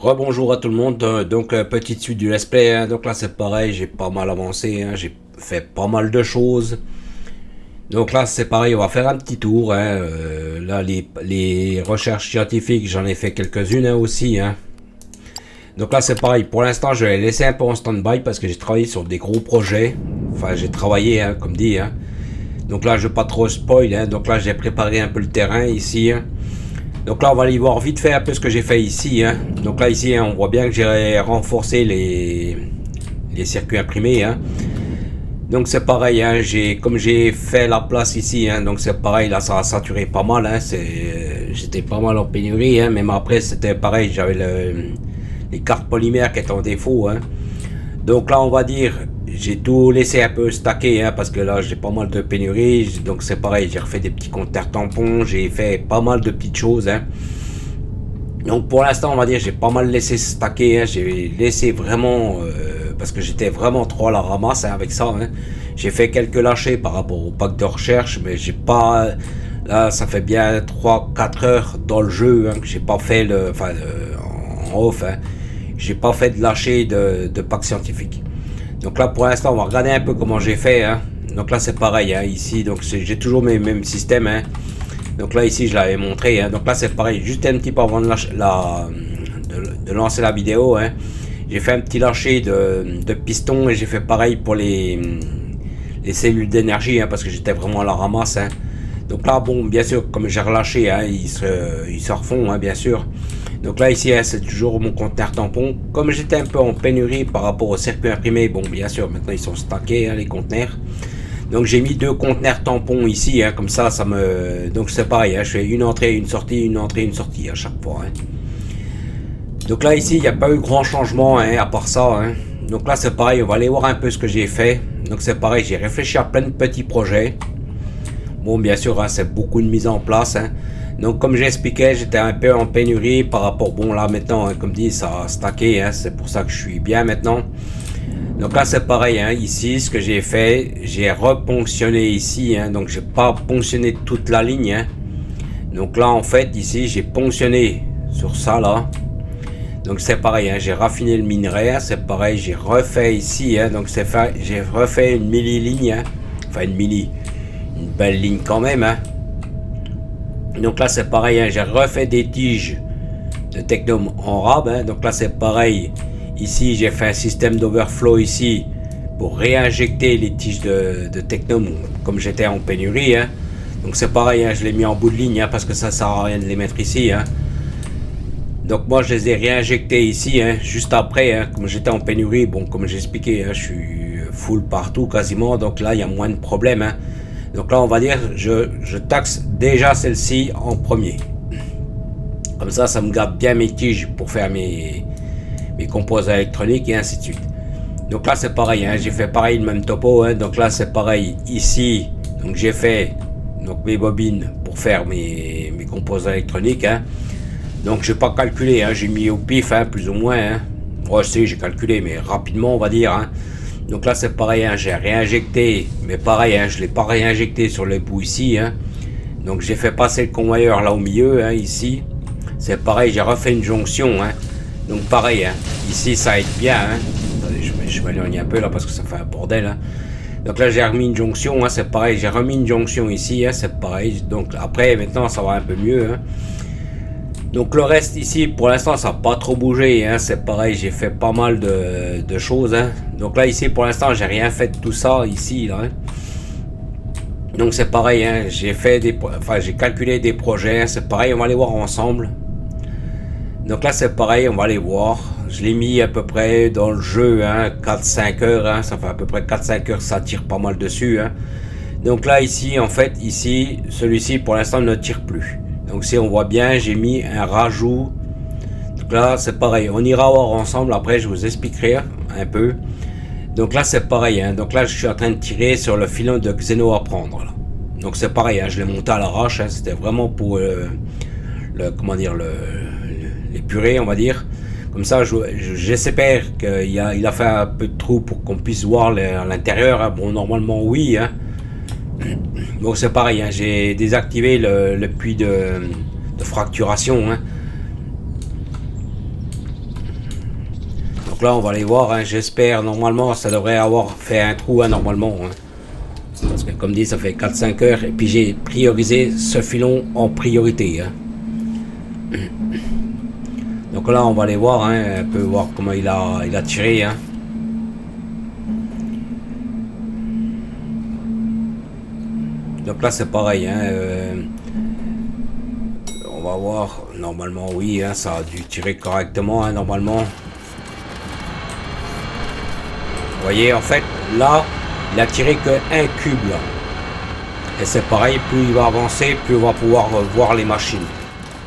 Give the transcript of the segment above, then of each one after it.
Rebonjour à tout le monde, donc petite suite du let's play, hein. Donc là c'est pareil, j'ai pas mal avancé, hein. J'ai fait pas mal de choses. Donc là c'est pareil, on va faire un petit tour, hein. Là les recherches scientifiques, j'en ai fait quelques-unes, hein, aussi, hein. Donc là c'est pareil, pour l'instant je vais laisser un peu en stand-by parce que j'ai travaillé sur des gros projets. Enfin j'ai travaillé, hein, comme dit, hein. Donc là je vais pas trop spoil, hein. Donc là j'ai préparé un peu le terrain ici, hein. Donc là on va aller voir vite fait un peu ce que j'ai fait ici, hein. Donc là ici, hein, on voit bien que j'ai renforcé les circuits imprimés, hein. Donc c'est pareil, hein, comme j'ai fait la place ici, hein, donc c'est pareil, là ça a saturé pas mal, hein. J'étais pas mal en pénurie, hein. Même après c'était pareil, j'avais les cartes polymères qui étaient en défaut, hein. Donc là on va dire, j'ai tout laissé un peu stacker, hein, parce que là j'ai pas mal de pénurie. Donc c'est pareil, j'ai refait des petits compteurs tampons, j'ai fait pas mal de petites choses, hein. Donc pour l'instant on va dire j'ai pas mal laissé stacker, hein. J'ai laissé vraiment, parce que j'étais vraiment trop à la ramasse, hein, avec ça, hein. J'ai fait quelques lâchers par rapport au pack de recherche, mais j'ai pas, là ça fait bien 3-4 heures dans le jeu, hein, que j'ai pas fait en off, hein. J'ai pas fait de lâcher de pack scientifique. Donc là pour l'instant on va regarder un peu comment j'ai fait, hein. Donc là c'est pareil, hein, ici, donc j'ai toujours mes mêmes systèmes, hein. Donc là ici je l'avais montré, hein. Donc là c'est pareil, juste un petit peu avant de lancer la vidéo, hein. J'ai fait un petit lâcher de piston et j'ai fait pareil pour les cellules d'énergie, hein, parce que j'étais vraiment à la ramasse, hein. Donc là bon bien sûr comme j'ai relâché, hein, ils se refont, hein, bien sûr. Donc là ici, hein, c'est toujours mon conteneur tampon. Comme j'étais un peu en pénurie par rapport au circuit imprimé, bon bien sûr maintenant ils sont stackés, hein, les conteneurs. Donc j'ai mis deux conteneurs tampons ici, hein, comme ça donc c'est pareil, hein, je fais une entrée, une sortie, une entrée, une sortie à chaque fois, hein. Donc là ici il n'y a pas eu grand changement, hein, à part ça, hein. Donc là c'est pareil, on va aller voir un peu ce que j'ai fait. Donc c'est pareil, j'ai réfléchi à plein de petits projets. Bon bien sûr, hein, c'est beaucoup de mise en place, hein. Donc comme j'expliquais, j'étais un peu en pénurie par rapport, bon là maintenant, hein, comme dit, ça a stacké, hein, c'est pour ça que je suis bien maintenant. Donc là c'est pareil, hein, ici ce que j'ai fait, j'ai reponctionné ici, hein, donc j'ai pas ponctionné toute la ligne, hein. Donc là en fait ici j'ai ponctionné sur ça là. Donc c'est pareil, hein, j'ai raffiné le minerai, hein, c'est pareil, j'ai refait ici, hein, donc j'ai refait une mini-ligne, hein, enfin une belle ligne quand même, hein. Donc là c'est pareil, hein, j'ai refait des tiges de Technum en rab, hein. Donc là c'est pareil, ici j'ai fait un système d'overflow ici pour réinjecter les tiges de Technum comme j'étais en pénurie, hein. Donc c'est pareil, hein, je l'ai mis en bout de ligne, hein, parce que ça sert à rien de les mettre ici, hein. Donc moi je les ai réinjectés ici, hein, juste après, hein, comme j'étais en pénurie. Bon comme j'ai expliqué, hein, je suis full partout quasiment, donc là il y a moins de problèmes, hein. Donc là on va dire je taxe déjà celle-ci en premier. Comme ça me garde bien mes tiges pour faire mes composants électroniques et ainsi de suite. Donc là c'est pareil, hein, j'ai fait pareil le même topo, hein. Donc là c'est pareil ici. Donc j'ai fait donc mes bobines pour faire mes composants électroniques, hein. Donc j'ai pas calculé, hein, j'ai mis au pif, hein, plus ou moins, hein. Moi je sais j'ai calculé mais rapidement on va dire, hein. Donc là c'est pareil, hein, j'ai réinjecté, mais pareil, hein, je l'ai pas réinjecté sur les bouts ici, hein. Donc j'ai fait passer le convoyeur là au milieu, hein, ici. C'est pareil, j'ai refait une jonction, hein. Donc pareil, hein, ici ça aide bien, hein. Attendez, je m'éloigne un peu là parce que ça fait un bordel, hein. Donc là j'ai remis une jonction, hein, c'est pareil, j'ai remis une jonction ici, hein, c'est pareil. Donc après maintenant ça va un peu mieux, hein. Donc le reste ici pour l'instant ça n'a pas trop bougé, hein. C'est pareil, j'ai fait pas mal de choses, hein. Donc là ici pour l'instant j'ai rien fait de tout ça ici là, hein. Donc c'est pareil, hein, j'ai calculé des projets, hein. C'est pareil, on va les voir ensemble. Donc là c'est pareil, on va les voir. Je l'ai mis à peu près dans le jeu, hein, 4-5 heures, hein. Ça fait à peu près 4-5 heures, ça tire pas mal dessus, hein. Donc là ici en fait, ici celui-ci pour l'instant ne tire plus. Donc si on voit bien, j'ai mis un rajout. Donc là c'est pareil, on ira voir ensemble, après je vous expliquerai un peu. Donc là c'est pareil, hein. Donc là je suis en train de tirer sur le filon de Xeno à prendre là. Donc c'est pareil, hein, je l'ai monté à l'arrache, hein. C'était vraiment pour comment dire, l'épurer on va dire. Comme ça j'espère qu'il a fait un peu de trou pour qu'on puisse voir à l'intérieur, hein. Bon normalement oui, hein. Donc c'est pareil, hein, j'ai désactivé le puits de fracturation, hein. Donc là on va aller voir, hein. J'espère, normalement ça devrait avoir fait un trou, hein, normalement, hein. Parce que comme dit, ça fait 4-5 heures, et puis j'ai priorisé ce filon en priorité, hein. Donc là on va aller voir, hein, un peu voir comment il a tiré, hein. Donc là c'est pareil, hein, on va voir, normalement oui, hein, ça a dû tirer correctement, hein, normalement. Vous voyez, en fait, là, il a tiré que un cube, là. Et c'est pareil, plus il va avancer, plus on va pouvoir voir les machines.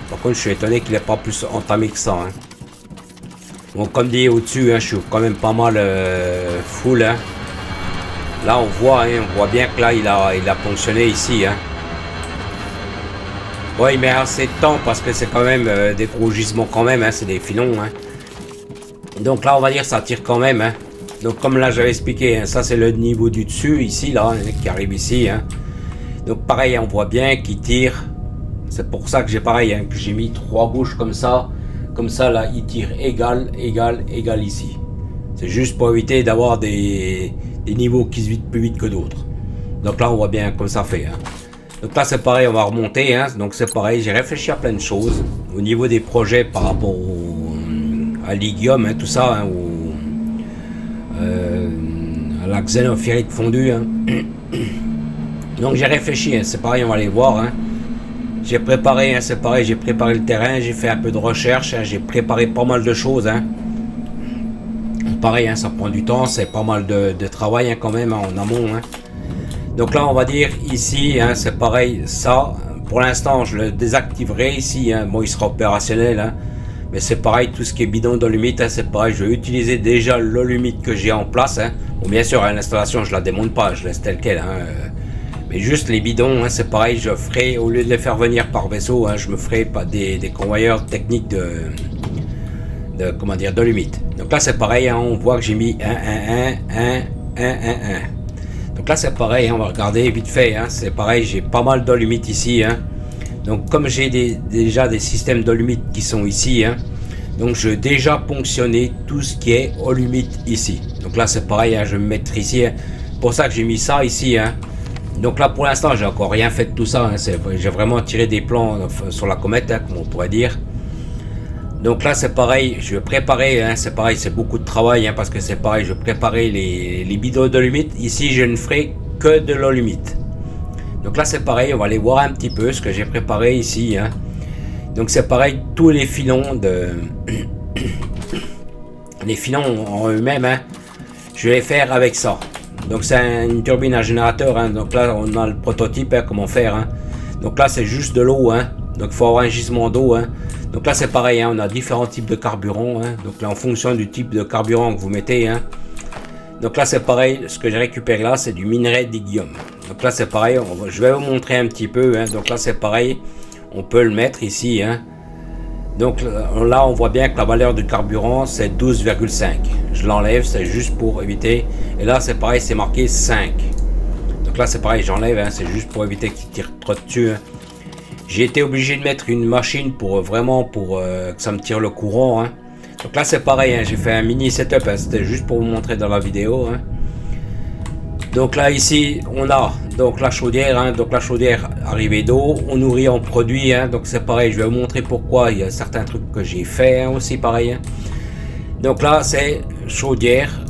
Par contre, je suis étonné qu'il n'ait pas plus entamé que ça, hein. Bon, comme dit au-dessus, hein, je suis quand même pas mal full, hein. Là, on voit bien que là, il a fonctionné ici, hein. Bon, il met assez de temps parce que c'est quand même des gros gisements quand même, hein, c'est des filons, hein. Donc là, on va dire ça tire quand même, hein. Donc comme là j'avais expliqué, hein, ça c'est le niveau du dessus ici, là, hein, qui arrive ici, hein. Donc pareil, on voit bien qu'il tire. C'est pour ça que j'ai pareil, hein, que j'ai mis 3 bouches comme ça. Comme ça, là, il tire égal, égal, égal ici. C'est juste pour éviter d'avoir des niveaux qui se vident plus vite que d'autres. Donc là, on voit bien comme ça fait, hein. Donc là, c'est pareil, on va remonter, hein. Donc c'est pareil, j'ai réfléchi à plein de choses. Au niveau des projets par rapport à l'Igium, hein, tout ça, hein, à la xénophérite fondue, hein. Donc j'ai réfléchi, hein, c'est pareil, on va aller voir, hein. J'ai préparé, hein, c'est pareil, j'ai préparé le terrain, j'ai fait un peu de recherche, hein, j'ai préparé pas mal de choses, hein. Pareil, hein, ça prend du temps, c'est pas mal de travail, hein, quand même, hein, en amont, hein. Donc là on va dire ici, hein, c'est pareil, ça pour l'instant je le désactiverai ici, hein. Bon, il sera opérationnel, hein. Mais c'est pareil, tout ce qui est bidon d'olumite, hein, c'est pareil, je vais utiliser déjà l'olumite que j'ai en place, hein. Bon, bien sûr, hein, l'installation je la démonte pas, je laisse tel quel, hein. Mais juste les bidons, hein, c'est pareil, je ferai, au lieu de les faire venir par vaisseau, hein, je me ferai pas des convoyeurs techniques comment dire, d'olumite. Donc là c'est pareil, hein, on voit que j'ai mis 1. Donc là c'est pareil, hein, on va regarder vite fait, hein, c'est pareil, j'ai pas mal d'olumite ici, hein. Donc comme j'ai déjà des systèmes d'olumite qui sont ici, hein, donc je vais déjà ponctionner tout ce qui est olumite ici. Donc là c'est pareil, hein, je vais me mettre ici, hein. Pour ça que j'ai mis ça ici, hein. Donc là pour l'instant j'ai encore rien fait de tout ça, hein. J'ai vraiment tiré des plans sur la comète, hein, comme on pourrait dire. Donc là c'est pareil, je vais préparer, hein, c'est pareil, c'est beaucoup de travail, hein, parce que c'est pareil, je vais préparer les bidons d'olumite. Ici je ne ferai que de l'olumite. Donc là c'est pareil, on va aller voir un petit peu ce que j'ai préparé ici, hein. Donc c'est pareil, tous les filons les filons en eux-mêmes, hein, je vais les faire avec ça. Donc c'est une turbine à générateur, hein. Donc là on a le prototype, hein, comment faire, hein. Donc là c'est juste de l'eau, hein. Donc il faut avoir un gisement d'eau, hein. Donc là c'est pareil, hein, on a différents types de carburant, hein. Donc là en fonction du type de carburant que vous mettez, hein. Donc là c'est pareil, ce que j'ai récupéré là c'est du minerai d'Igium. Donc là c'est pareil, je vais vous montrer un petit peu, hein. Donc là c'est pareil, on peut le mettre ici, hein. Donc là on voit bien que la valeur du carburant c'est 12,5. Je l'enlève, c'est juste pour éviter. Et là c'est pareil, c'est marqué 5. Donc là c'est pareil, j'enlève, hein, c'est juste pour éviter qu'il tire trop dessus, hein. J'ai été obligé de mettre une machine pour vraiment que ça me tire le courant, hein. Donc là c'est pareil, hein, j'ai fait un mini setup, hein, c'était juste pour vous montrer dans la vidéo, hein. Donc là ici on a donc la chaudière, hein, donc la chaudière arrivée d'eau, on nourrit en produit, hein, donc c'est pareil, je vais vous montrer pourquoi il y a certains trucs que j'ai fait, hein, aussi pareil, hein. Donc là c'est chaudière,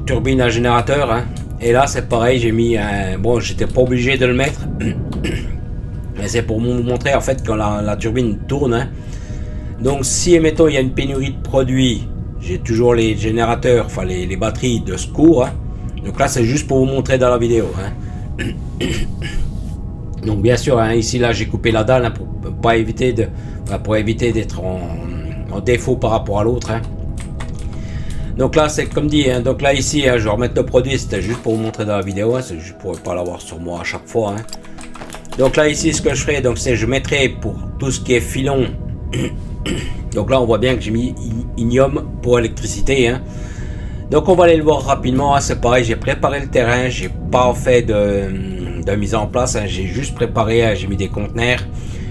turbine à générateur, hein, et là c'est pareil, j'ai mis un, bon j'étais pas obligé de le mettre, mais c'est pour vous montrer en fait quand la turbine tourne, hein. Donc si mettons il y a une pénurie de produits, j'ai toujours les générateurs, enfin les batteries de secours, hein. Donc là c'est juste pour vous montrer dans la vidéo, hein. Donc bien sûr, hein, ici là j'ai coupé la dalle, hein, pour éviter d'être en défaut par rapport à l'autre, hein. Donc là c'est comme dit, hein, donc là ici, hein, je vais remettre le produit, c'était juste pour vous montrer dans la vidéo, hein, c'est juste pour ne pas l'avoir sur moi à chaque fois, hein. Donc là ici ce que je ferai, donc c'est je mettrai pour tout ce qui est filon. Donc là on voit bien que j'ai mis ignium pour électricité, hein. Donc on va aller le voir rapidement, hein. C'est pareil, j'ai préparé le terrain, j'ai pas fait de mise en place, hein. J'ai juste préparé, hein, j'ai mis des conteneurs,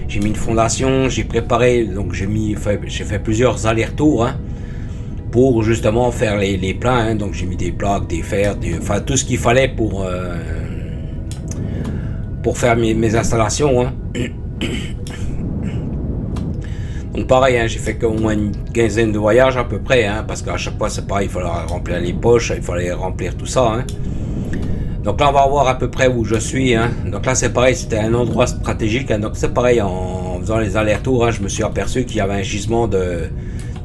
j'ai mis une fondation, j'ai préparé, donc j'ai fait plusieurs allers-retours, hein, pour justement faire les plats, hein. Donc j'ai mis des plaques, des fers, enfin tout ce qu'il fallait pour faire mes installations, hein. Donc pareil, hein, j'ai fait au moins une quinzaine de voyages à peu près, hein, parce qu'à chaque fois c'est pareil, il fallait remplir les poches, il fallait remplir tout ça, hein. Donc là on va voir à peu près où je suis, hein. Donc là c'est pareil, c'était un endroit stratégique, hein. Donc c'est pareil, en faisant les allers-retours, hein, je me suis aperçu qu'il y avait un gisement de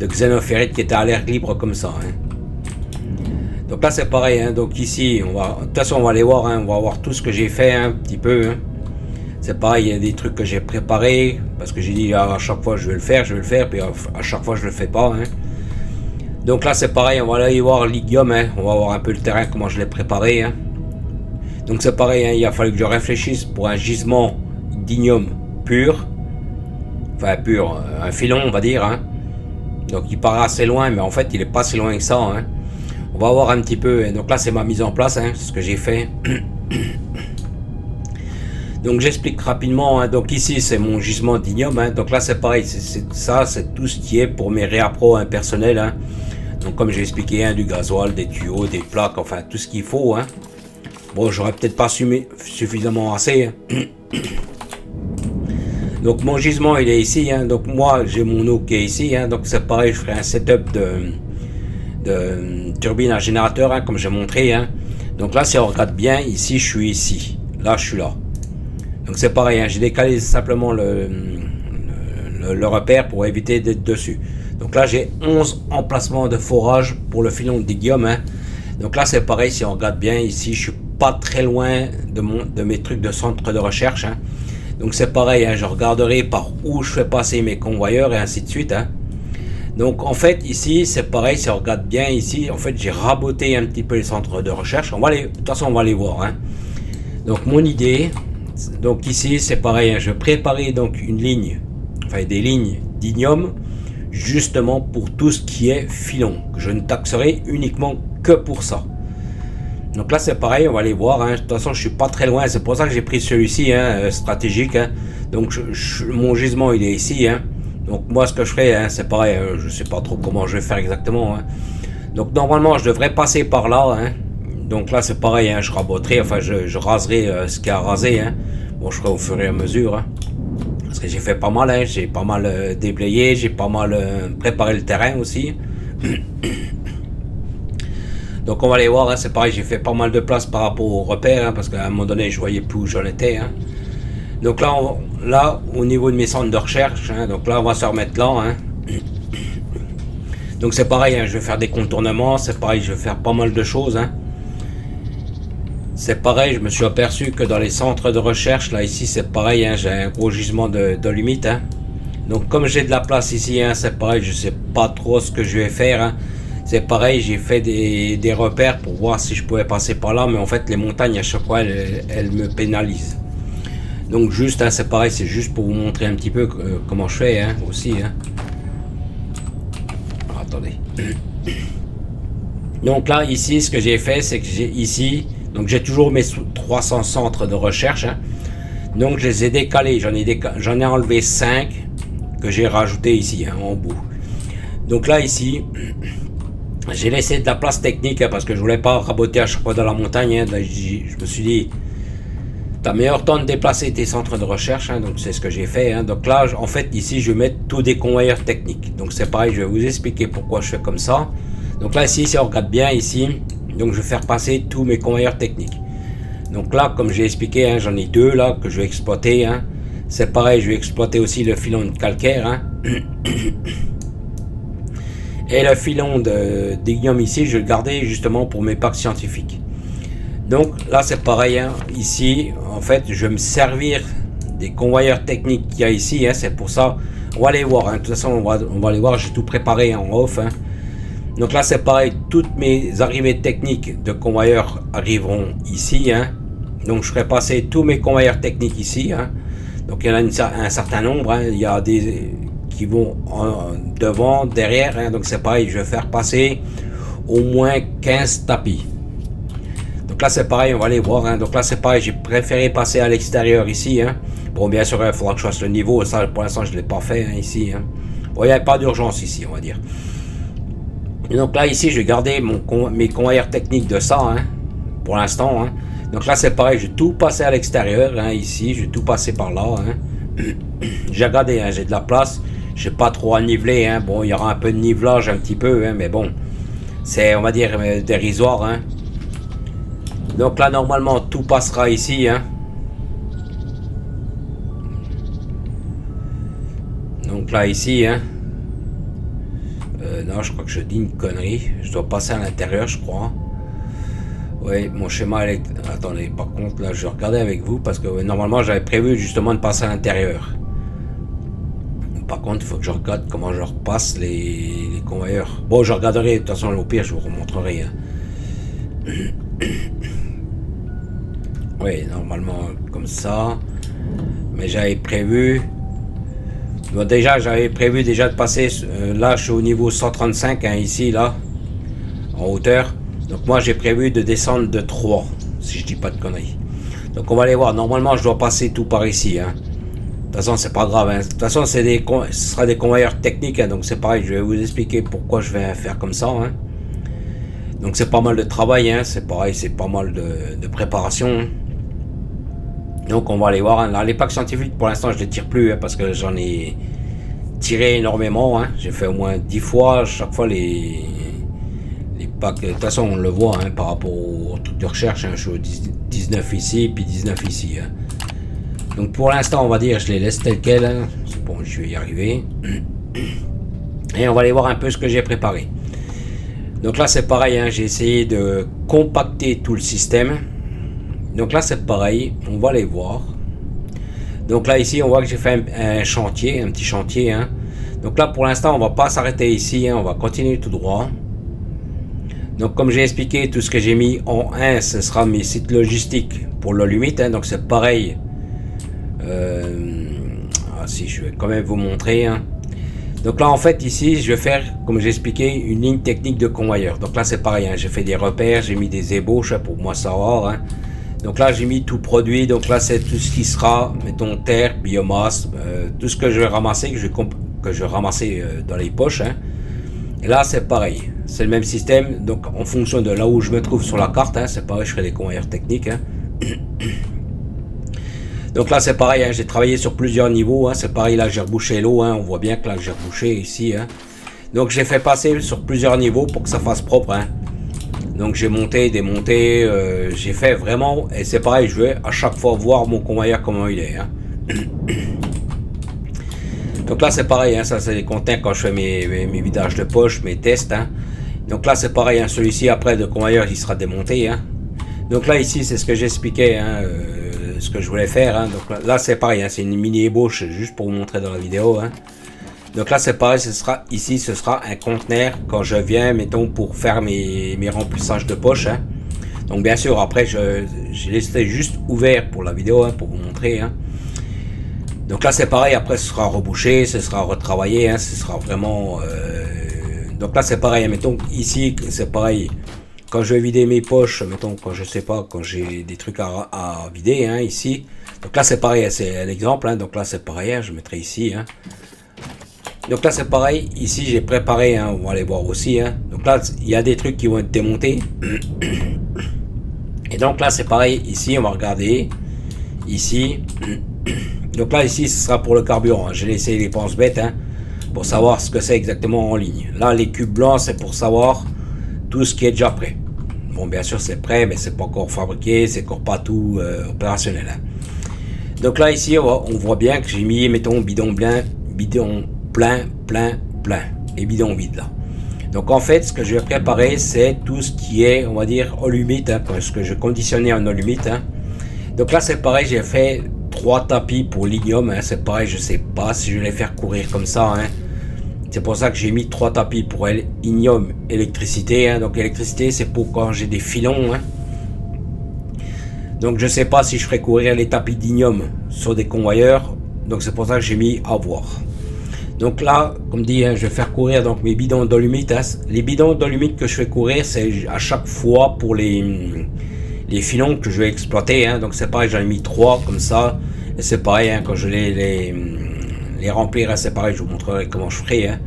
xénophérite qui était à l'air libre comme ça, hein. Donc là c'est pareil, hein. Donc ici, de toute façon on va aller voir, hein. On va voir tout ce que j'ai fait, hein, un petit peu, hein. C'est pareil, il y a des trucs que j'ai préparés, parce que j'ai dit à chaque fois je vais le faire, puis à chaque fois je le fais pas, hein. Donc là c'est pareil, on va aller voir l'Igium, hein. On va voir un peu le terrain, comment je l'ai préparé, hein. Donc c'est pareil, hein. Il a fallu que je réfléchisse pour un gisement d'ignium pur, enfin pur, un filon on va dire, hein. Donc il paraît assez loin, mais en fait il est pas si loin que ça, hein. On va voir un petit peu, hein. Donc là c'est ma mise en place, hein, ce que j'ai fait. Donc j'explique rapidement, hein. Donc ici c'est mon gisement d'ignium, hein. Donc là c'est pareil, c'est tout ce qui est pour mes réappros, hein, personnels, hein. Donc comme j'ai expliqué, hein, du gasoil, des tuyaux, des plaques, enfin tout ce qu'il faut, hein. Bon, j'aurais peut-être pas suffisamment assez, hein. Donc mon gisement il est ici, hein. Donc moi j'ai mon eau qui est ici, hein. Donc c'est pareil, je ferai un setup de turbine à générateur, hein, comme j'ai montré, hein. Donc là si on regarde bien, ici je suis ici, là je suis là. Donc c'est pareil, hein, j'ai décalé simplement le repère pour éviter d'être dessus. Donc là j'ai 11 emplacements de forage pour le filon d'Igium, hein. Donc là c'est pareil, si on regarde bien ici, je suis pas très loin de mes trucs de centre de recherche, hein. Donc c'est pareil, hein, je regarderai par où je fais passer mes convoyeurs et ainsi de suite, hein. Donc en fait ici c'est pareil, si on regarde bien ici, en fait j'ai raboté un petit peu les centres de recherche. De toute façon on va les voir, hein. Donc mon idée, donc ici c'est pareil, hein, je préparais donc une ligne, enfin des lignes d'ignium, justement pour tout ce qui est filon, que je ne taxerai uniquement que pour ça. Donc là c'est pareil, on va aller voir, hein. De toute façon je suis pas très loin, c'est pour ça que j'ai pris celui-ci, hein, stratégique, hein. Donc mon gisement il est ici, hein. Donc moi ce que je ferai, hein, c'est pareil, je sais pas trop comment je vais faire exactement, hein. Donc normalement je devrais passer par là, hein. Donc là c'est pareil, hein, je raboterai, enfin je raserai ce qu'il y a à raser, hein. Bon, je ferai au fur et à mesure, hein. Parce que j'ai fait pas mal, hein. J'ai pas mal déblayé, j'ai pas mal préparé le terrain aussi. Donc on va aller voir, hein. C'est pareil, j'ai fait pas mal de place par rapport au repère, hein, parce qu'à un moment donné je voyais plus où j'en étais, hein. Donc là, au niveau de mes centres de recherche, hein, donc là on va se remettre là, hein. Donc c'est pareil, hein, je vais faire des contournements, c'est pareil, je vais faire pas mal de choses, hein. C'est pareil, je me suis aperçu que dans les centres de recherche, là ici c'est pareil, hein, j'ai un gros gisement de dolomite, hein. Donc comme j'ai de la place ici, hein, c'est pareil, je sais pas trop ce que je vais faire, hein. C'est pareil, j'ai fait des repères pour voir si je pouvais passer par là, mais en fait les montagnes à chaque fois elles me pénalisent. Donc juste, hein, c'est pareil, c'est juste pour vous montrer un petit peu comment je fais, hein, aussi, hein. Alors, attendez. Donc là ici ce que j'ai fait, c'est que j'ai ici, donc j'ai toujours mes 300 centres de recherche, hein. Donc je les ai décalés, j'en ai enlevé 5 que j'ai rajouté ici, hein, en bout. Donc là ici j'ai laissé de la place technique, hein, parce que je voulais pas raboter à chaque fois dans la montagne, hein. Je me suis dit t'as meilleur temps de déplacer tes centres de recherche, hein. Donc c'est ce que j'ai fait, hein. Donc là en fait ici je vais mettre tous des convoyeurs techniques. Donc c'est pareil, je vais vous expliquer pourquoi je fais comme ça. Donc là ici si on regarde bien ici, donc je vais faire passer tous mes convoyeurs techniques. Donc là comme j'ai expliqué, hein, j'en ai 2 là que je vais exploiter, hein. C'est pareil, je vais exploiter aussi le filon de calcaire, hein. Et le filon d'ignium ici je vais le garder justement pour mes packs scientifiques. Donc là c'est pareil, hein. Ici en fait je vais me servir des convoyeurs techniques qu'il y a ici, hein. C'est pour ça, on va aller voir, hein. De toute façon on va aller voir, j'ai tout préparé en off, hein. Donc là c'est pareil, toutes mes arrivées techniques de convoyeurs arriveront ici, hein. Donc je ferai passer tous mes convoyeurs techniques ici, hein. Donc il y en a un certain nombre, hein. Il y a des qui vont devant, derrière, hein. Donc c'est pareil, je vais faire passer au moins 15 tapis. Donc là c'est pareil, on va aller voir, hein. Donc là c'est pareil, j'ai préféré passer à l'extérieur ici, hein. Bon bien sûr il faudra que je fasse le niveau, ça pour l'instant je ne l'ai pas fait, hein, ici, hein. Bon il n'y a pas d'urgence ici on va dire. Et donc là ici je vais garder mes convoyeurs techniques de ça hein, pour l'instant hein. Donc là c'est pareil, je vais tout passer à l'extérieur hein, ici, je vais tout passer par là hein. J'ai regardé, hein, j'ai de la place, j'ai pas trop à niveler hein. Bon il y aura un peu de nivelage un petit peu hein, mais bon c'est on va dire dérisoire hein. Donc là normalement tout passera ici hein. Donc là ici hein. Non je crois que je dis une connerie. Je dois passer à l'intérieur je crois. Oui mon schéma attendez par contre là je vais regarder avec vous parce que normalement j'avais prévu justement de passer à l'intérieur. Par contre il faut que je regarde comment je repasse les convoyeurs. Bon je regarderai de toute façon au pire je vous remontrerai hein. Oui normalement comme ça. Mais j'avais prévu. Bon, déjà j'avais prévu déjà de passer là je suis au niveau 135 hein, ici là en hauteur, donc moi j'ai prévu de descendre de 3 si je dis pas de conneries. Donc on va aller voir, normalement je dois passer tout par ici hein. De toute façon c'est pas grave hein. De toute façon ce sera des convoyeurs techniques hein. Donc c'est pareil, je vais vous expliquer pourquoi je vais faire comme ça hein. Donc c'est pas mal de travail hein. C'est pareil, c'est pas mal de préparation hein. Donc on va aller voir, hein. Là, les packs scientifiques pour l'instant je les tire plus hein, parce que j'en ai tiré énormément hein. J'ai fait au moins 10 fois, chaque fois les packs, de toute façon on le voit hein, par rapport au truc de recherche hein. Je suis au 19 ici, puis 19 ici hein. Donc pour l'instant on va dire je les laisse tels quels hein. Bon je vais y arriver. Et on va aller voir un peu ce que j'ai préparé. Donc là c'est pareil hein, j'ai essayé de compacter tout le système. Donc là c'est pareil, on va aller voir. Donc là ici on voit que j'ai fait un chantier, un petit chantier hein. Donc là pour l'instant on va pas s'arrêter ici hein, on va continuer tout droit. Donc comme j'ai expliqué, tout ce que j'ai mis en 1 ce sera mes sites logistiques pour l'Holumite hein. Donc c'est pareil. Si je vais quand même vous montrer hein. Donc là en fait ici je vais faire comme j'ai expliqué une ligne technique de convoyeur. Donc là c'est pareil hein, j'ai fait des repères, j'ai mis des ébauches pour moi savoir hein. Donc là j'ai mis tout produit, donc là c'est tout ce qui sera, mettons terre, biomasse, tout ce que je vais ramasser, que je vais ramasser dans les poches hein. Et là c'est pareil, c'est le même système, donc en fonction de là où je me trouve sur la carte hein, c'est pareil, je ferai des convoyeurs techniques hein. Donc là c'est pareil hein, j'ai travaillé sur plusieurs niveaux hein, c'est pareil, là j'ai rebouché l'eau hein, on voit bien que là j'ai rebouché ici hein. Donc j'ai fait passer sur plusieurs niveaux pour que ça fasse propre hein. Donc j'ai monté, démonté, j'ai fait vraiment, et c'est pareil, je vais à chaque fois voir mon convoyeur comment il est hein. Donc là c'est pareil hein, ça c'est les conteneurs quand je fais mes vidages de poche, mes tests hein. Donc là c'est pareil hein, celui-ci après de convoyeur il sera démonté hein. Donc là ici c'est ce que j'expliquais hein, ce que je voulais faire hein. Donc là c'est pareil hein, c'est une mini ébauche juste pour vous montrer dans la vidéo hein. Donc là c'est pareil, ce sera ici, ce sera un conteneur quand je viens, mettons pour faire mes remplissages de poche hein. Donc bien sûr après j'ai laissé juste ouvert pour la vidéo hein, pour vous montrer hein. Donc là c'est pareil, après ce sera rebouché, ce sera retravaillé hein, ce sera vraiment donc là c'est pareil hein, mettons ici c'est pareil, quand je vais vider mes poches, mettons quand je sais pas, quand j'ai des trucs à vider hein, ici. Donc là c'est pareil, c'est un exemple hein. Donc là c'est pareil hein, je mettrai ici hein. Donc là c'est pareil, ici j'ai préparé hein, on va aller voir aussi hein. Donc là il y a des trucs qui vont être démontés. Et donc là c'est pareil, ici on va regarder ici. Donc là ici ce sera pour le carburant hein. J'ai laissé les penses bêtes hein, pour savoir ce que c'est exactement en ligne. Là les cubes blancs c'est pour savoir tout ce qui est déjà prêt. Bon bien sûr c'est prêt mais c'est pas encore fabriqué, c'est encore pas tout opérationnel hein. Donc là ici on voit bien que j'ai mis mettons bidon plein et bidon vide là. Donc en fait ce que je vais préparer c'est tout ce qui est on va dire Holumite hein, parce que je conditionnais en Holumite hein. Donc là c'est pareil, j'ai fait 3 tapis pour l'ignome hein. C'est pareil, je sais pas si je vais les faire courir comme ça hein. C'est pour ça que j'ai mis 3 tapis pour ignome électricité hein. Donc électricité c'est pour quand j'ai des filons hein. Donc je sais pas si je ferai courir les tapis d'ignome sur des convoyeurs. Donc c'est pour ça que j'ai mis à voir. Donc là, comme dit, hein, je vais faire courir donc mes bidons d'Holumite hein. Les bidons d'Holumite que je fais courir, c'est à chaque fois pour les filons que je vais exploiter hein. Donc c'est pareil, j'en ai mis 3 comme ça. Et c'est pareil hein, quand je les remplir hein, c'est pareil, je vous montrerai comment je ferai hein,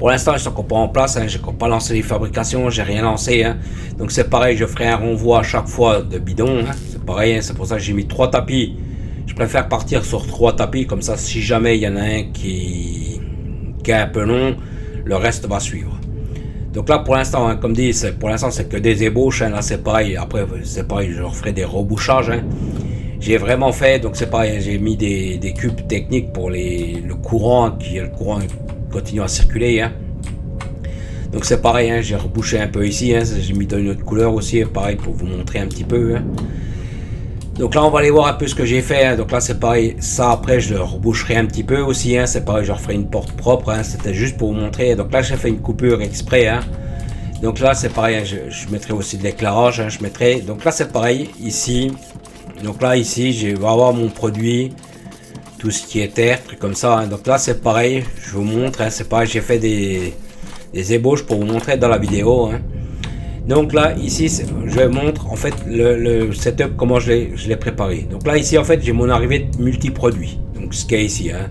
Pour l'instant, ils sont encore pas en place, hein, j'ai encore pas lancé les fabrications, j'ai rien lancé. Hein. Donc c'est pareil, je ferai un renvoi à chaque fois de bidon. Hein. C'est pareil, hein, c'est pour ça que j'ai mis 3 tapis. Je préfère partir sur 3 tapis, comme ça si jamais il y en a un qui est un peu long, le reste va suivre. Donc là pour l'instant, hein, comme dit, pour l'instant c'est que des ébauches, hein, là c'est pareil, après c'est pareil, je referai des rebouchages. Hein. J'ai vraiment fait, donc c'est pareil, j'ai mis des cubes techniques pour le courant, le courant continue à circuler. Hein. Donc c'est pareil, hein, j'ai rebouché un peu ici, hein, j'ai mis dans une autre couleur aussi, pareil pour vous montrer un petit peu. Hein. Donc là on va aller voir un peu ce que j'ai fait, hein. Donc là c'est pareil, ça après je le reboucherai un petit peu aussi, hein. C'est pareil, je referai une porte propre, hein. C'était juste pour vous montrer. Donc là j'ai fait une coupure exprès, hein. Donc là c'est pareil, hein. Je mettrai aussi de l'éclairage, hein. Je mettrai, donc là c'est pareil, ici, donc là ici je vais avoir mon produit, tout ce qui est terre, truc comme ça, hein. Donc là c'est pareil, je vous montre, hein. C'est pareil, j'ai fait des ébauches pour vous montrer dans la vidéo, hein. Donc là ici je montre en fait le setup, comment je l'ai préparé. Donc là ici en fait j'ai mon arrivée de multi-produits, donc ce qu'il y a ici, hein.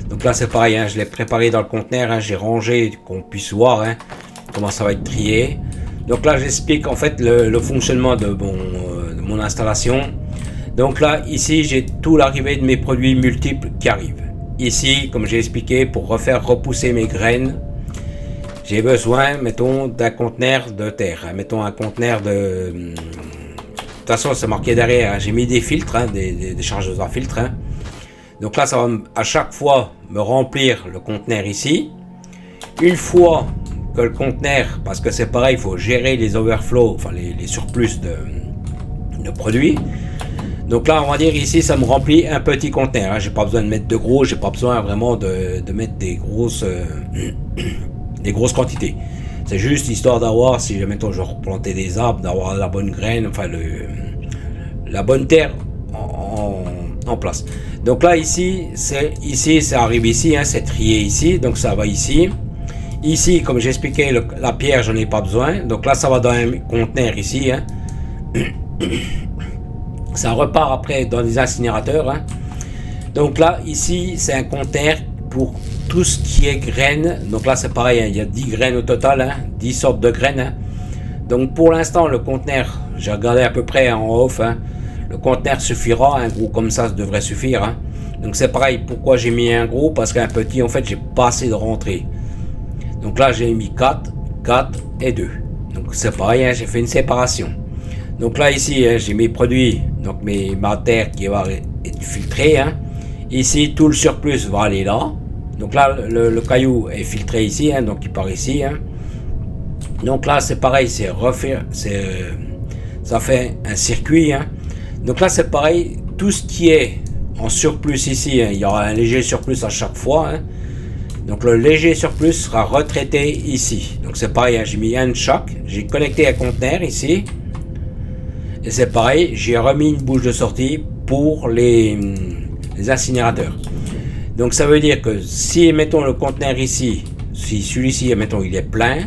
Donc là c'est pareil, hein, je l'ai préparé dans le conteneur, hein, j'ai rangé, qu'on puisse voir, hein, comment ça va être trié. Donc là j'explique en fait le fonctionnement de mon installation. Donc là ici j'ai tout l'arrivée de mes produits multiples qui arrivent ici, comme j'ai expliqué, pour repousser mes graines. J'ai besoin, mettons, d'un conteneur de terre, hein, mettons un conteneur de... De toute façon, c'est marqué derrière, hein, j'ai mis des filtres, hein, des chargeurs à filtres. Hein. Donc là, ça va à chaque fois me remplir le conteneur ici. Une fois que le conteneur, parce que c'est pareil, il faut gérer les overflows, enfin les surplus de produits. Donc là, on va dire ici, ça me remplit un petit conteneur. Hein. J'ai pas besoin de mettre de gros, j'ai pas besoin vraiment de mettre des grosses... des grosses quantités. C'est juste histoire d'avoir, si jamais je replantais des arbres, d'avoir la bonne graine, enfin la bonne terre en place. Donc là ici ça arrive ici, hein, c'est trié ici, donc ça va ici. Ici, comme j'expliquais, la pierre j'en ai pas besoin, donc là ça va dans un conteneur ici. Hein. Ça repart après dans des incinérateurs. Hein. Donc là ici c'est un conteneur pour tout ce qui est graines. Donc là c'est pareil, hein, il y a 10 graines au total, hein, 10 sortes de graines. Hein. Donc pour l'instant le conteneur, j'ai regardé à peu près en off, hein, le conteneur suffira, un gros comme ça devrait suffire. Hein. Donc c'est pareil, pourquoi j'ai mis un gros, parce qu'un petit en fait j'ai pas assez de rentrée. Donc là j'ai mis 4 et 2. Donc c'est pareil, hein, j'ai fait une séparation. Donc là ici hein, j'ai mes produits, donc ma terre qui va être filtrée. Hein. Ici tout le surplus va aller là. Donc là, le caillou est filtré ici, hein, donc il part ici. Hein. Donc là, c'est pareil, ça fait un circuit. Hein. Donc là, c'est pareil, tout ce qui est en surplus ici, hein, il y aura un léger surplus à chaque fois. Hein. Donc le léger surplus sera retraité ici. Donc c'est pareil, hein, j'ai mis un de chaque. J'ai connecté un conteneur ici. Et c'est pareil, j'ai remis une bouche de sortie pour les incinérateurs. Donc ça veut dire que si mettons le conteneur ici, si celui-ci mettons il est plein,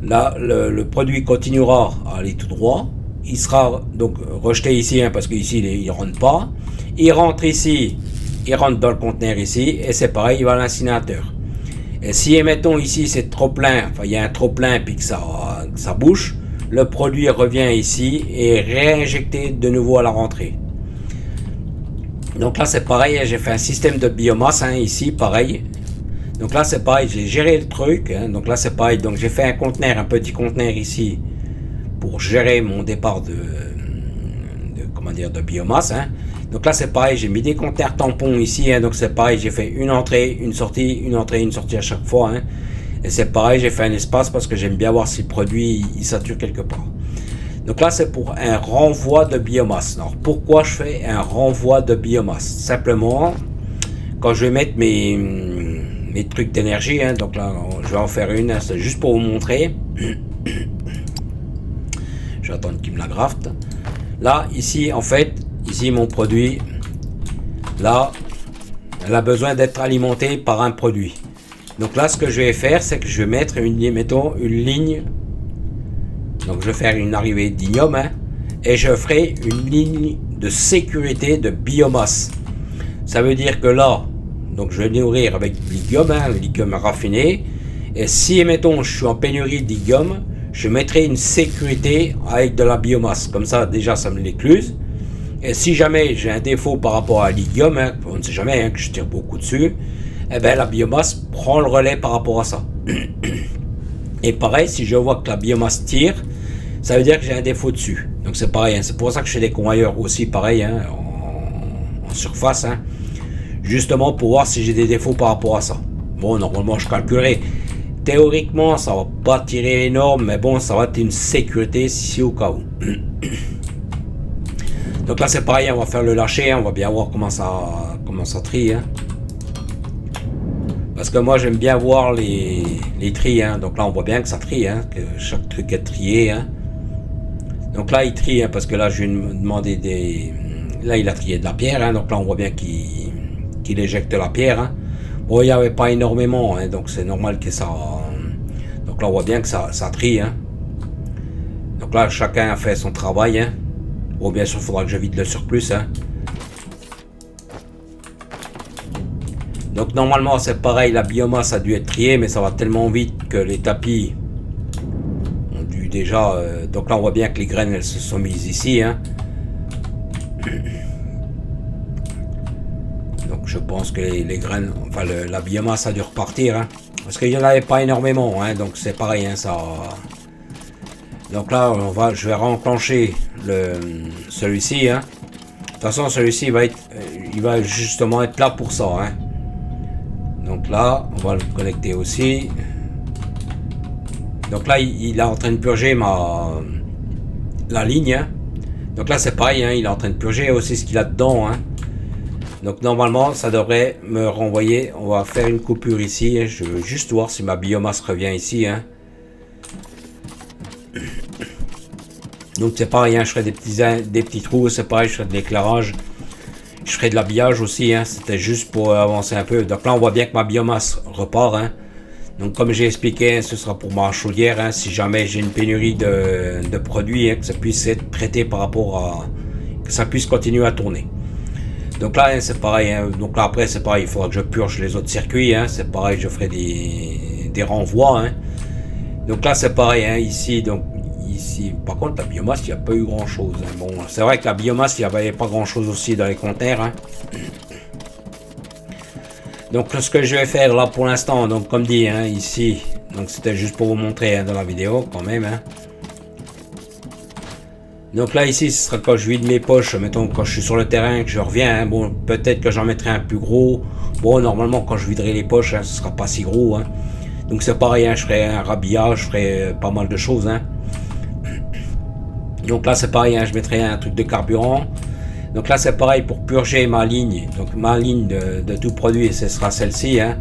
là le produit continuera à aller tout droit, il sera donc rejeté ici, hein, parce qu'ici il rentre pas, il rentre ici, il rentre dans le conteneur ici, et c'est pareil, il va à l'incinérateur. Et si mettons ici c'est trop plein, enfin il y a un trop plein puis que ça bouche, le produit revient ici et est réinjecté de nouveau à la rentrée. Donc là c'est pareil, j'ai fait un système de biomasse, hein, ici pareil. Donc là c'est pareil, j'ai géré le truc, hein, donc là c'est pareil, donc j'ai fait un conteneur, un petit conteneur ici pour gérer mon départ de biomasse. Hein. Donc là c'est pareil, j'ai mis des conteneurs tampons ici, hein, donc c'est pareil, j'ai fait une entrée, une sortie, une entrée, une sortie à chaque fois. Hein. Et c'est pareil, j'ai fait un espace parce que j'aime bien voir si le produit il sature quelque part. Donc là, c'est pour un renvoi de biomasse. Alors, pourquoi je fais un renvoi de biomasse? Simplement, quand je vais mettre mes trucs d'énergie, hein, donc là, je vais en faire une, hein, c'est juste pour vous montrer. Je vais attendre qu'il me la graft. Là, ici, en fait, ici, mon produit, là, elle a besoin d'être alimentée par un produit. Donc là, ce que je vais faire, c'est que je vais mettre mettons, une ligne. Donc je vais faire une arrivée d'ignome, hein, et je ferai une ligne de sécurité de biomasse. Ça veut dire que là, donc je vais nourrir avec l'ignome, hein, l'ignome raffiné, Et si, mettons, je suis en pénurie de lithium, je mettrai une sécurité avec de la biomasse. Comme ça, déjà, ça me l'écluse. Et si jamais j'ai un défaut par rapport à l'lithium, hein, on ne sait jamais hein, que je tire beaucoup dessus, eh ben, la biomasse prend le relais par rapport à ça. Et pareil, si je vois que la biomasse tire, ça veut dire que j'ai un défaut dessus. Donc c'est pareil, hein, c'est pour ça que je fais des convoyeurs aussi, pareil, hein, en surface. Hein, justement pour voir si j'ai des défauts par rapport à ça. Bon, normalement, je calculerai. Théoriquement, ça va pas tirer énorme, mais bon, ça va être une sécurité si au cas où. Donc là, c'est pareil, on va faire le lâcher, hein, on va bien voir comment ça trie. Hein. Parce que moi, j'aime bien voir les tris. Hein. Donc là, on voit bien que ça trie, hein, que chaque truc est trié. Hein. Donc là, il trie, hein, parce que là, je vais me demander des... Là, il a trié de la pierre, hein, donc là, on voit bien qu'il éjecte la pierre. Hein. Bon, il n'y avait pas énormément, hein, donc c'est normal que ça... Donc là, on voit bien que ça trie. Hein. Donc là, chacun a fait son travail. Hein. Bon, bien sûr, il faudra que je vide le surplus. Hein. Donc normalement, c'est pareil, la biomasse a dû être triée, mais ça va tellement vite que les tapis ont dû déjà... donc là, on voit bien que les graines, elles se sont mises ici. Hein. Donc je pense que les graines, enfin la biomasse a dû repartir. Hein. Parce qu'il n'y en avait pas énormément, hein, donc c'est pareil, hein, ça... Donc là, je vais renclencher celui-ci. Hein. De toute façon, celui-ci il va justement être là pour ça. Hein. Donc là, on va le connecter aussi. Donc là, il est en train de purger la ligne. Hein. Donc là, c'est pareil, hein, il est en train de purger aussi ce qu'il a dedans. Hein. Donc normalement, ça devrait me renvoyer. On va faire une coupure ici. Hein. Je veux juste voir si ma biomasse revient ici. Hein. Donc c'est pareil, hein, je ferai des petits trous, c'est pareil, je ferai de l'éclairage, je ferai de l'habillage aussi, hein, c'était juste pour avancer un peu. Donc là on voit bien que ma biomasse repart, hein. Donc comme j'ai expliqué, ce sera pour ma chaudière, hein, si jamais j'ai une pénurie de produits, hein, que ça puisse être traité par rapport à... que ça puisse continuer à tourner. Donc là hein, c'est pareil, hein, donc là après c'est pareil, il faudra que je purge les autres circuits, hein, c'est pareil, je ferai des renvois. Hein. Donc là c'est pareil, hein, ici, donc... Ici, par contre, la biomasse, il n'y a pas eu grand chose. Hein. Bon, c'est vrai que la biomasse, il n'y avait pas grand chose aussi dans les conteneurs. Hein. Donc, ce que je vais faire là pour l'instant, donc comme dit, hein, ici, donc c'était juste pour vous montrer hein, dans la vidéo quand même. Hein. Donc là, ici, ce sera quand je vide mes poches, mettons quand je suis sur le terrain, que je reviens. Hein. Bon, peut-être que j'en mettrai un plus gros. Bon, normalement, quand je viderai les poches, hein, ce sera pas si gros. Hein. Donc c'est pareil, hein, je ferai un rhabillage, je ferai pas mal de choses. Hein. Donc là c'est pareil, hein, je mettrai un truc de carburant. Donc là c'est pareil pour purger ma ligne. Donc ma ligne de tout produit, ce sera celle-ci. Hein.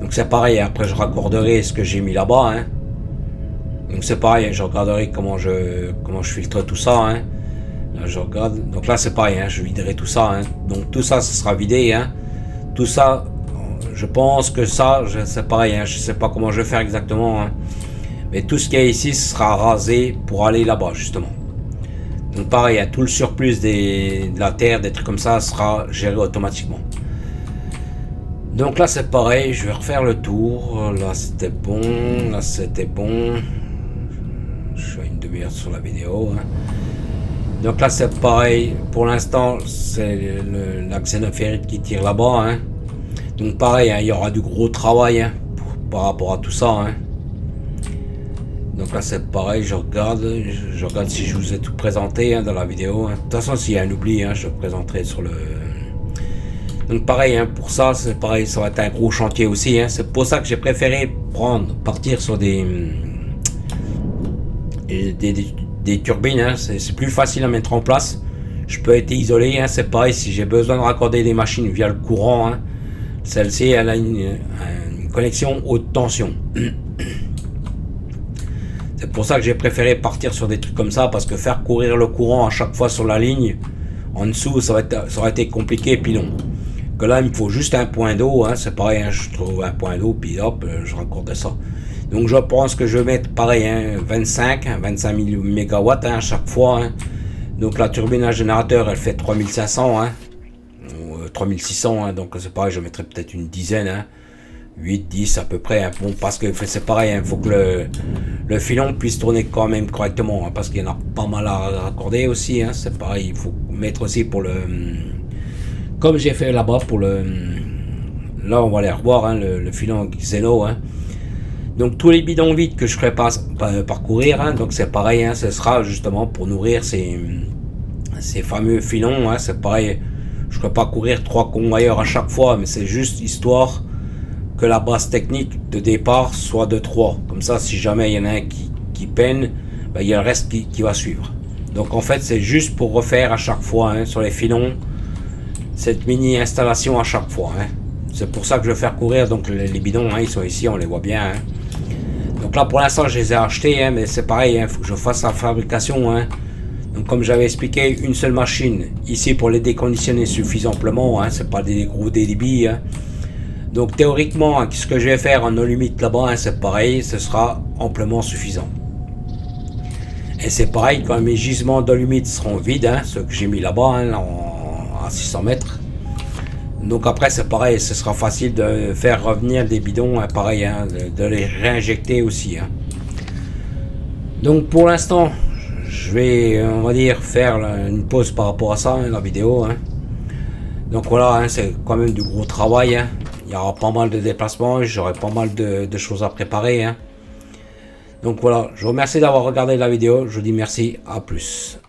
Donc c'est pareil, après je raccorderai ce que j'ai mis là-bas. Hein. Donc c'est pareil, je regarderai comment je filtre tout ça. Hein. Là, je regarde. Donc là c'est pareil, hein, je viderai tout ça. Hein. Donc tout ça, ce sera vidé. Hein. Tout ça, je pense que ça, c'est pareil, hein, je sais pas comment je vais faire exactement. Hein. Mais tout ce qu'il y a ici, ce sera rasé pour aller là-bas justement. Donc pareil, hein, tout le surplus de la terre, des trucs comme ça, sera géré automatiquement. Donc là c'est pareil, je vais refaire le tour. Là c'était bon, là c'était bon. Je suis à une demi-heure sur la vidéo. Hein. Donc là c'est pareil, pour l'instant c'est la xénophérite qui tire là-bas. Hein. Donc pareil, hein, il y aura du gros travail hein, par rapport à tout ça. Hein. Donc là c'est pareil, je regarde si je vous ai tout présenté hein, dans la vidéo. Hein. De toute façon s'il y a un oubli, hein, je le présenterai sur le... Donc pareil, hein, pour ça c'est pareil, ça va être un gros chantier aussi. Hein. C'est pour ça que j'ai préféré partir sur des turbines. Hein. C'est plus facile à mettre en place. Je peux être isolé, hein. C'est pareil si j'ai besoin de raccorder des machines via le courant. Hein. Celle-ci elle a une connexion haute tension. C'est pour ça que j'ai préféré partir sur des trucs comme ça, parce que faire courir le courant à chaque fois sur la ligne, en dessous, ça aurait été compliqué, puis non. Que là, il me faut juste un point d'eau, hein, c'est pareil, hein, je trouve un point d'eau, puis hop, je raccorde ça. Donc je pense que je vais mettre pareil, hein, 25 000 MW hein, à chaque fois. Hein. Donc la turbine à générateur, elle fait 3500, hein, ou 3600, hein, donc c'est pareil, je mettrai peut-être une dizaine, hein, 8, 10 à peu près. Hein. Bon, parce que c'est pareil, il faut que le filon puisse tourner quand même correctement, hein, parce qu'il y en a pas mal à raccorder aussi. Hein. C'est pareil, il faut mettre aussi pour le... Comme j'ai fait là-bas pour le... Là, on va aller revoir hein, le filon Xeno. Hein. Donc tous les bidons vides que je ferai parcourir, hein, donc c'est pareil, hein, ce sera justement pour nourrir ces fameux filons. Hein, c'est pareil, je ne ferai pas courir 3 convoyeurs à chaque fois, mais c'est juste histoire que la base technique de départ soit de 3. Comme ça, si jamais il y en a un qui peine, ben, il y a le reste qui va suivre. Donc en fait, c'est juste pour refaire à chaque fois hein, sur les filons cette mini installation à chaque fois. Hein. C'est pour ça que je vais faire courir donc les bidons, hein, ils sont ici, on les voit bien. Hein. Donc là pour l'instant je les ai achetés, hein, mais c'est pareil, il faut que je fasse la fabrication. Hein. Donc comme j'avais expliqué, une seule machine ici pour les déconditionner suffit amplement, hein, c'est pas des gros débits. Hein. Donc théoriquement, hein, ce que je vais faire en alumite là-bas, hein, c'est pareil, ce sera amplement suffisant. Et c'est pareil quand mes gisements d'alumite seront vides, hein, ceux que j'ai mis là-bas hein, à 600 mètres. Donc après c'est pareil, ce sera facile de faire revenir des bidons, hein, pareil, hein, de les réinjecter aussi. Hein. Donc pour l'instant, je vais, on va dire, faire une pause par rapport à ça, hein, la vidéo. Hein. Donc voilà, hein, c'est quand même du gros travail. Hein. Il y aura pas mal de déplacements, j'aurai pas mal de choses à préparer. Hein. Donc voilà, je vous remercie d'avoir regardé la vidéo, je vous dis merci, à plus.